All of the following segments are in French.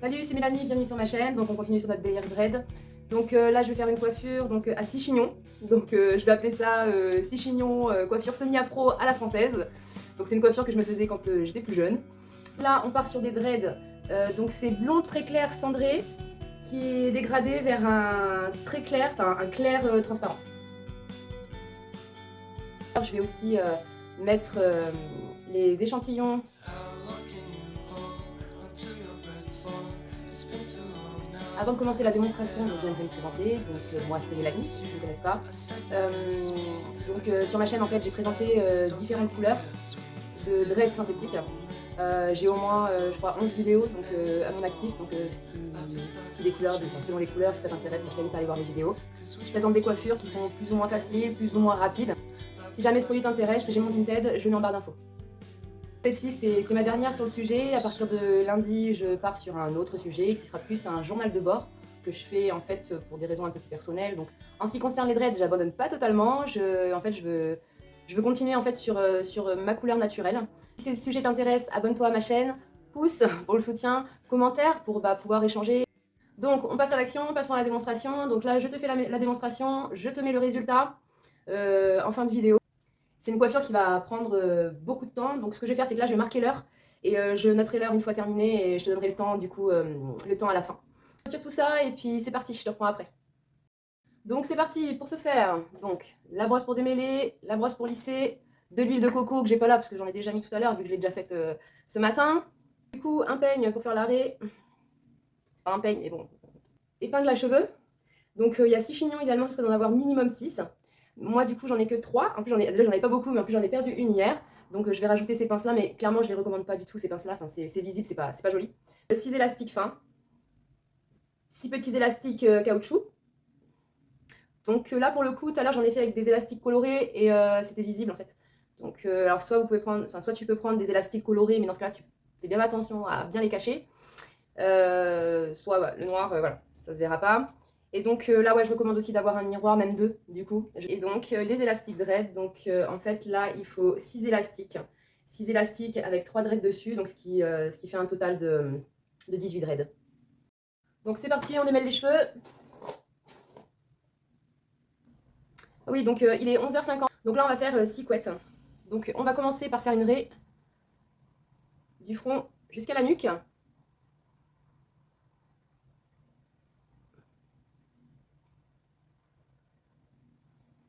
Salut, c'est Mélanie, bienvenue sur ma chaîne. Donc on continue sur notre délire dread. Donc là je vais faire une coiffure à 6 chignons. Donc je vais appeler ça 6 chignons coiffure semi-afro à la française. Donc c'est une coiffure que je me faisais quand j'étais plus jeune. Là on part sur des dreads. Donc c'est blond très clair cendré qui est dégradé vers un très clair, enfin un clair transparent. Je vais aussi mettre les échantillons. Avant de commencer la démonstration, donc, j'aimerais me présenter. Donc, moi, c'est Mélanie, si vous ne me connaissez pas. Sur ma chaîne, en fait, j'ai présenté différentes couleurs de dread synthétique. J'ai au moins, je crois, 11 vidéos donc, à mon actif. Donc, si les couleurs, selon les couleurs, si ça t'intéresse, je t'invite à aller voir les vidéos. Je présente des coiffures qui sont plus ou moins faciles, plus ou moins rapides. Si jamais ce produit t'intéresse, j'ai mon Vinted, je le mets en barre d'infos. Celle-ci, c'est ma dernière sur le sujet. À partir de lundi, je pars sur un autre sujet qui sera plus un journal de bord que je fais en fait pour des raisons un peu plus personnelles. Donc, en ce qui concerne les dreads, j'abandonne pas totalement. Je veux continuer en fait sur ma couleur naturelle. Si ce sujet t'intéresse, abonne-toi à ma chaîne, pouce pour le soutien, commentaire pour pouvoir échanger. Donc, on passe à l'action, passons à la démonstration. Donc là, je te fais la démonstration, je te mets le résultat en fin de vidéo. C'est une coiffure qui va prendre beaucoup de temps. Donc ce que je vais faire, c'est que là, je vais marquer l'heure et je noterai l'heure une fois terminée et je te donnerai le temps, du coup, le temps à la fin. Je retire tout ça et puis c'est parti, je te reprends après. Donc c'est parti pour ce faire. Donc la brosse pour démêler, la brosse pour lisser, de l'huile de coco que j'ai pas là parce que j'en ai déjà mis tout à l'heure vu que je l'ai déjà faite ce matin. Du coup, un peigne pour faire l'arrêt. C'est pas un peigne, mais bon. Épingle à cheveux. Donc il y a 6 chignons, idéalement, ce serait d'en avoir minimum 6. Moi, du coup, j'en ai que 3. En plus, déjà, j'en ai pas beaucoup, mais en plus, j'en ai perdu une hier. Donc, je vais rajouter ces pinces-là, mais clairement, je les recommande pas du tout, ces pinces-là. Enfin, c'est visible, c'est pas joli. 6 élastiques fins. 6 petits élastiques caoutchouc. Donc, là, pour le coup, tout à l'heure, j'en ai fait avec des élastiques colorés et c'était visible, en fait. Donc, alors, soit tu peux prendre des élastiques colorés, mais dans ce cas-là, tu fais bien attention à bien les cacher. Soit le noir, voilà, ça se verra pas. Et donc là, ouais, je recommande aussi d'avoir un miroir, même deux, du coup. Et donc, les élastiques dread. Donc, en fait, là, il faut 6 élastiques. 6 élastiques avec 3 dreads dessus, donc ce qui fait un total de 18 dreads. Donc, c'est parti, on démêle les cheveux. Oui, donc il est 11h50. Donc là, on va faire 6 couettes. Donc, on va commencer par faire une raie du front jusqu'à la nuque.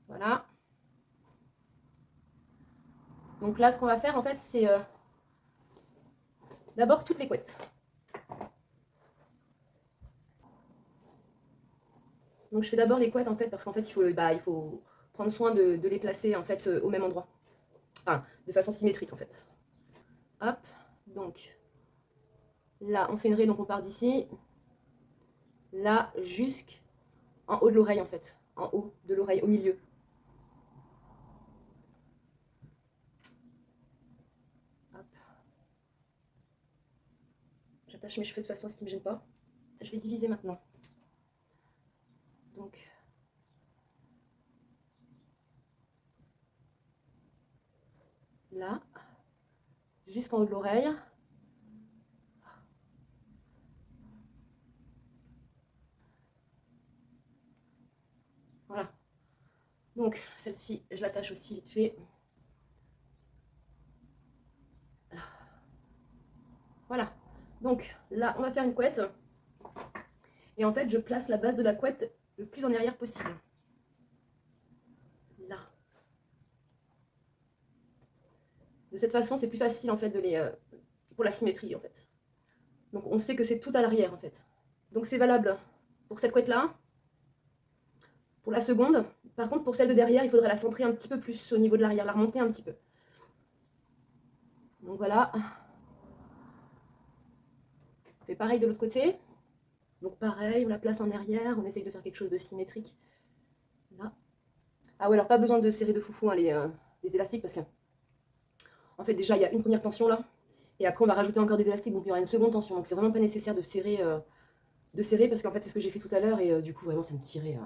Voilà. Donc là, ce qu'on va faire, en fait, c'est d'abord toutes les couettes. Donc je fais d'abord les couettes en fait parce qu'en fait il faut prendre soin de les placer en fait au même endroit. Enfin, de façon symétrique en fait. Hop, donc là on fait une raie, donc on part d'ici. Là jusqu'en haut de l'oreille en fait. En haut de l'oreille, au milieu. Hop. J'attache mes cheveux de façon à ce qu'ils ne me gênent pas. Je vais diviser maintenant. Donc là, jusqu'en haut de l'oreille. Voilà. Donc celle-ci, je l'attache aussi vite fait. Voilà. Donc là, on va faire une couette. Et en fait, je place la base de la couette le plus en arrière possible. Là. De cette façon, c'est plus facile en fait pour la symétrie en fait. Donc on sait que c'est tout à l'arrière en fait. Donc c'est valable pour cette couette là. Pour la seconde, par contre pour celle de derrière, il faudrait la centrer un petit peu plus au niveau de l'arrière, la remonter un petit peu. Donc voilà. On fait pareil de l'autre côté. Donc pareil, on la place en arrière, on essaye de faire quelque chose de symétrique. Là. Ah ouais, alors pas besoin de serrer de foufou hein, les élastiques parce que en fait déjà il y a une première tension là. Et après on va rajouter encore des élastiques, donc il y aura une seconde tension. Donc c'est vraiment pas nécessaire de serrer parce qu'en fait c'est ce que j'ai fait tout à l'heure et du coup vraiment ça me tirait.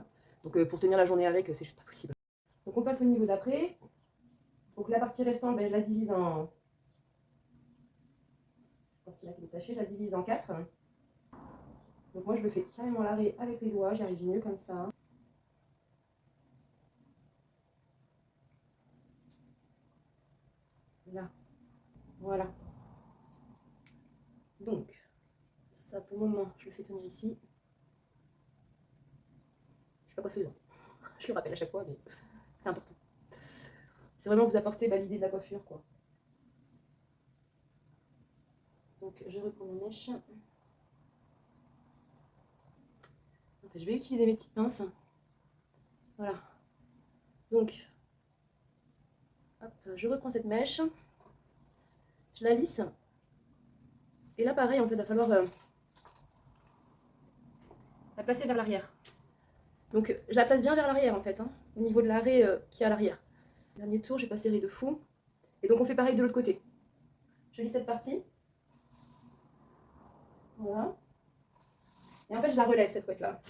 Donc pour tenir la journée avec, c'est juste pas possible. Donc on passe au niveau d'après. Donc la partie restante, je la divise en... La partie là qui est détachée, je la divise en 4. Donc moi je le fais carrément l'arrêt avec les doigts, j'y arrive mieux comme ça. Là, voilà. Donc, ça pour le moment, je le fais tenir ici. Je suis pas coiffeuse, hein. Je le rappelle à chaque fois, mais c'est important. C'est vraiment vous apporter l'idée de la coiffure, quoi. Donc je reprends mes mèches. Je vais utiliser mes petites pinces. Voilà. Donc, hop, je reprends cette mèche. Je la lisse. Et là, pareil, en fait, il va falloir la placer vers l'arrière. Donc, je la place bien vers l'arrière, en fait, hein, au niveau de l'arrêt qui est à l'arrière. Dernier tour, j'ai pas serré de fou. Et donc, on fait pareil de l'autre côté. Je lisse cette partie. Voilà. Et en fait, je la relève, cette couette-là.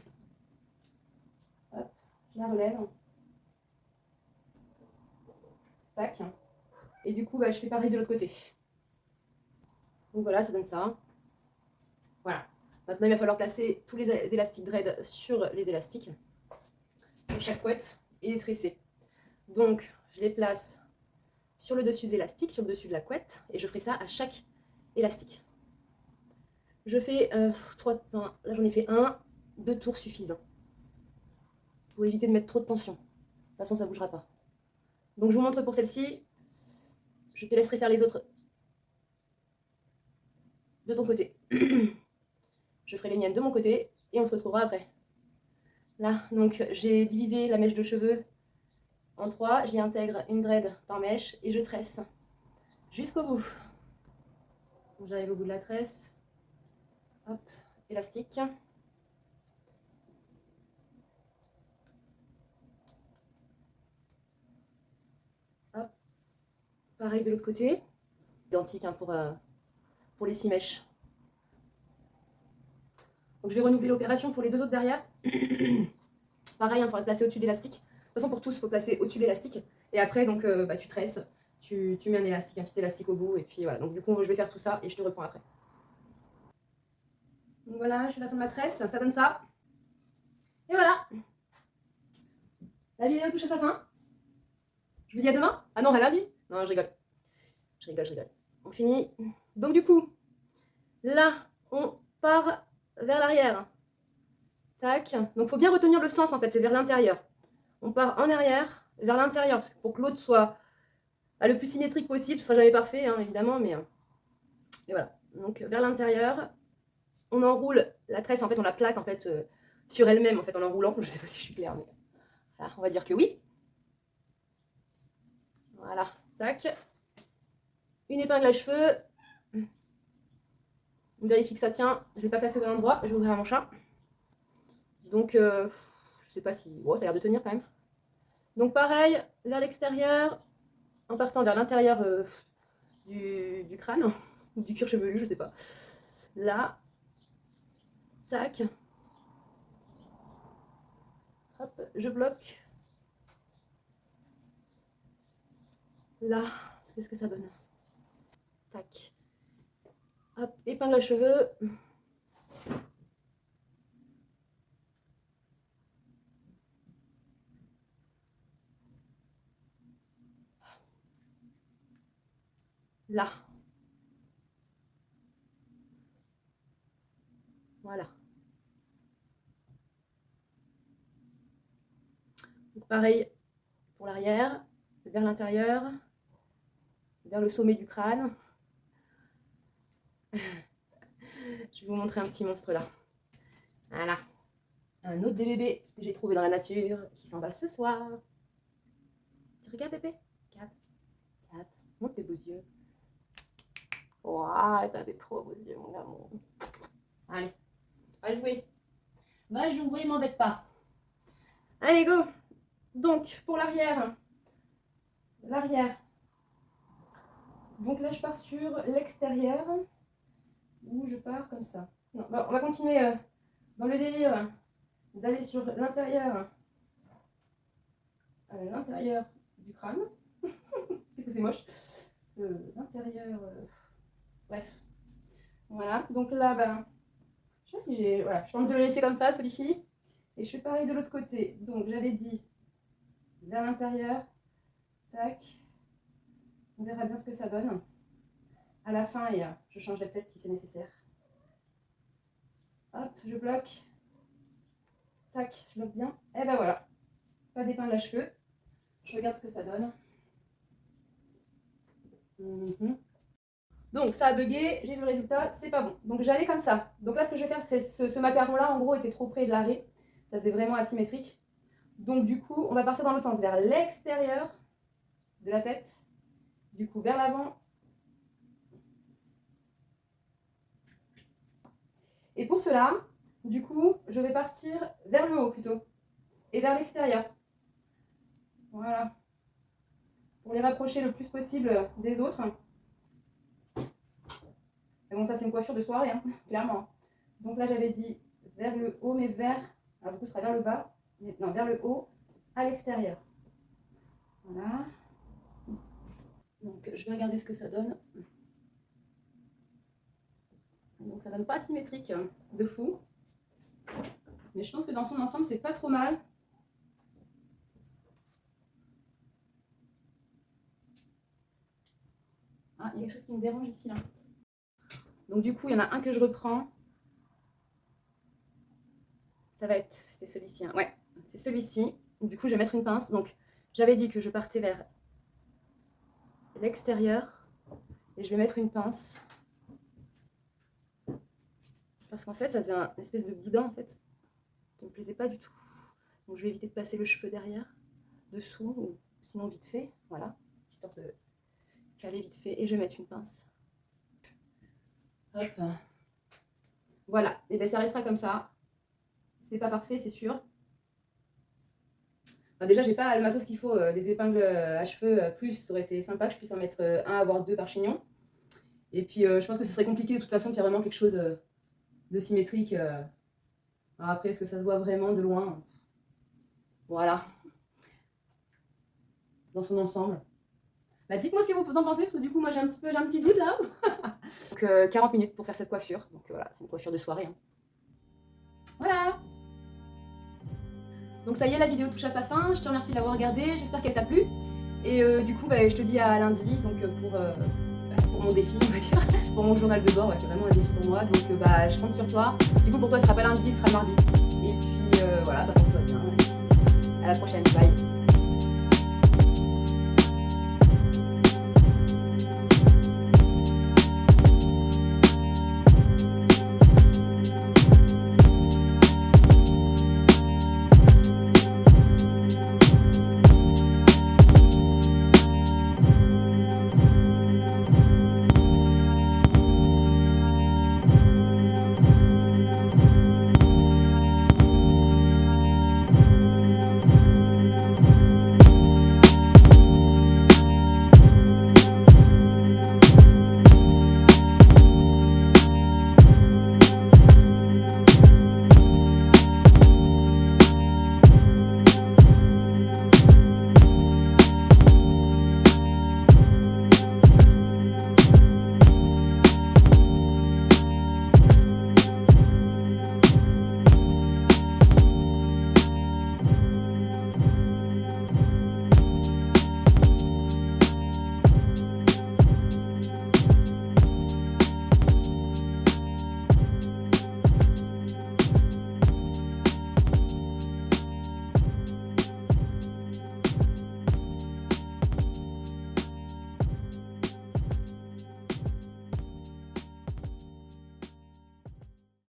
Hop, je la relève. Tac. Et du coup, bah, je fais pareil de l'autre côté. Donc voilà, ça donne ça. Voilà. Maintenant, il va falloir placer tous les élastiques dread sur les élastiques, sur chaque couette, et les tresser. Donc, je les place sur le dessus de l'élastique, sur le dessus de la couette, et je ferai ça à chaque élastique. Je fais 3, enfin, là j'en ai fait 2 tours suffisants, pour éviter de mettre trop de tension. De toute façon, ça ne bougera pas. Donc, je vous montre pour celle-ci. Je te laisserai faire les autres de ton côté. Je ferai les miennes de mon côté, et on se retrouvera après. Là, donc, j'ai divisé la mèche de cheveux en 3, j'y intègre une dread par mèche et je tresse jusqu'au bout. J'arrive au bout de la tresse. Hop, élastique. Hop, pareil de l'autre côté. Identique hein, pour les 6 mèches. Donc je vais renouveler l'opération pour les 2 autres derrière. Pareil, il faudra le placer au-dessus de l'élastique. De toute façon, pour tous, il faut placer au-dessus de l'élastique. Et après, donc, bah, tu tresses, tu mets un élastique, un petit élastique au bout. Et puis voilà, donc du coup, je vais faire tout ça et je te reprends après. Donc voilà, je fais la fin de ma tresse, ça donne ça. Et voilà. La vidéo touche à sa fin. Je vous dis à demain. Ah non, à lundi. Non, je rigole. Je rigole. On finit. Donc du coup, là, on part vers l'arrière. Tac. Donc il faut bien retenir le sens en fait, c'est vers l'intérieur. On part en arrière, vers l'intérieur, parce que pour que l'autre soit le plus symétrique possible, ce sera jamais parfait, hein, évidemment, mais voilà. Donc vers l'intérieur, on enroule la tresse, en fait, on la plaque en fait sur elle-même, en fait, en l'enroulant. Je sais pas si je suis claire, mais là, on va dire que oui. Voilà, tac. Une épingle à cheveux. On vérifie que ça tient. Je ne vais pas placer au bon endroit, je vais ouvrir mon chat. Donc, je sais pas si... Oh, ça a l'air de tenir quand même. Donc pareil, vers l'extérieur, en partant vers l'intérieur du crâne, ou du cuir chevelu, je sais pas. Là, tac. Hop, je bloque. Là, qu'est-ce que ça donne? Tac. Hop, épingle à cheveux. Là. Voilà. Donc pareil pour l'arrière, vers l'intérieur, vers le sommet du crâne. Je vais vous montrer un petit monstre là. Voilà. Un autre des bébés que j'ai trouvé dans la nature qui s'en va ce soir. Tu regardes bébé? 4. Montre tes beaux yeux. Waouh, t'as des trop beaux yeux mon amour. Allez, va jouer. Va jouer, m'embête pas. Allez, go. Donc, pour l'arrière. Donc là, je pars sur l'extérieur. Où je pars comme ça. Non, bon, on va continuer dans le délire d'aller sur l'intérieur. L'intérieur du crâne. Qu'est-ce que c'est moche. L'intérieur... bref. Voilà. Donc là, ben, je sais pas si j'ai... Voilà, je tente de le laisser comme ça, celui-ci. Et je fais pareil de l'autre côté. Donc j'avais dit vers l'intérieur. Tac. On verra bien ce que ça donne. À la fin, et je changerai peut-être si c'est nécessaire. Hop, je bloque. Tac, je bloque bien. Et ben voilà. Pas d'épingle à cheveux. Je regarde ce que ça donne. Donc ça a bugué, j'ai vu le résultat, c'est pas bon. Donc j'allais comme ça. Donc là ce que je vais faire, c'est ce macaron-là, en gros, était trop près de l'arrêt. Ça faisait vraiment asymétrique. Donc du coup, on va partir dans l'autre sens, vers l'extérieur de la tête. Du coup, vers l'avant. Et pour cela, du coup, je vais partir vers le haut plutôt. Et vers l'extérieur. Voilà. Pour les rapprocher le plus possible des autres. Et bon, ça c'est une coiffure de soirée, hein, clairement. Donc là j'avais dit vers le haut, mais vers... Alors du coup ce sera vers le bas. Non, vers le haut, à l'extérieur. Voilà. Donc je vais regarder ce que ça donne. Donc ça donne pas symétrique de fou. Mais je pense que dans son ensemble, c'est pas trop mal. Ah, il y a quelque chose qui me dérange ici, là. Donc du coup, il y en a un que je reprends. Ça va être... C'était celui-ci. Hein. Ouais, c'est celui-ci. Du coup, je vais mettre une pince. Donc, j'avais dit que je partais vers l'extérieur. Et je vais mettre une pince. Parce qu'en fait, ça faisait une espèce de boudin, en fait, qui me plaisait pas du tout. Donc, je vais éviter de passer le cheveu derrière, dessous, ou sinon vite fait. Voilà, histoire de caler vite fait. Et je vais mettre une pince. Hop. Voilà, et bien ça restera comme ça. C'est pas parfait, c'est sûr. Enfin, déjà, j'ai pas le matos qu'il faut, des épingles à cheveux plus, ça aurait été sympa que je puisse en mettre un, voire deux par chignon. Et puis, je pense que ce serait compliqué de toute façon de faire vraiment quelque chose de symétrique. Alors après, est-ce que ça se voit vraiment de loin? Voilà. Dans son ensemble. Bah, dites-moi ce que vous en pensez, parce que du coup, moi, j'ai un petit doute là. Donc, 40 minutes pour faire cette coiffure. Donc, voilà, c'est une coiffure de soirée. Hein. Voilà. Donc, ça y est, la vidéo touche à sa fin. Je te remercie d'avoir regardé. J'espère qu'elle t'a plu. Et du coup, bah, je te dis à lundi. Donc, pour mon défi, on va dire. Pour mon journal de bord, ouais, c'est vraiment un défi pour moi. Donc, bah, je compte sur toi. Du coup, pour toi, ce sera pas lundi, ce sera mardi. Et puis, voilà, bah, pour toi, bien. À la prochaine. Bye.